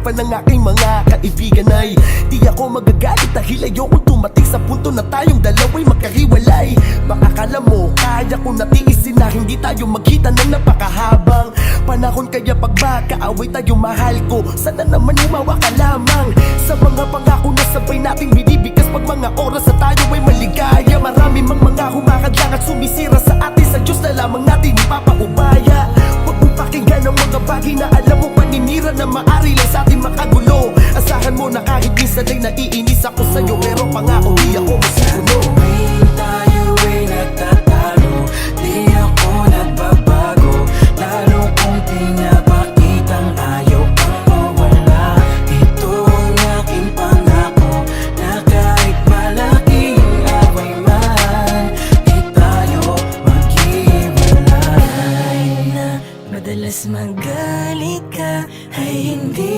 pa ng aking mga kaibigan ay di ako magagalit dahil ayokong dumating sa punto na tayong dalawa'y magkahiwalay. Baka akala mo kaya ko natiisin na hindi tayo magkita ng napakahabang panahon, kaya pag magkaaway tayo mahal ko, sana naman umawa ka lamang sa mga pangako na sabay nating binibigkas pag mga oras na tayo ay maligaya. Marami mang mga humakadlang at sumisira sa atin, sa Diyos na lamang natin ipapaubaya. Huwag mong pakinggan ang mga bagay na alam mo paninira na maari lang sa atin makagulo. Asahan mo na kahit minsan ay naiinis ako sa'yo, pero pangako di ako masigulo. Tuwing tayo ay nagtatalo, di ako nagbabago, lalo kong pinapakitang ayaw kang mawala. Ito ang aking pangako, na kahit malaking away man, di tayo maghiwalay. Na madalas magalit ka, ay hindi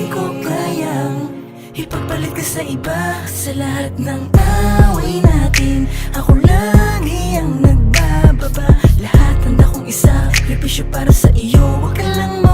ko kayang ipagpalit ka sa iba. Sa lahat ng away natin, ako lagi ang nagbababa. Lahat handa kong isakripisyo para sa iyo, wag ka lang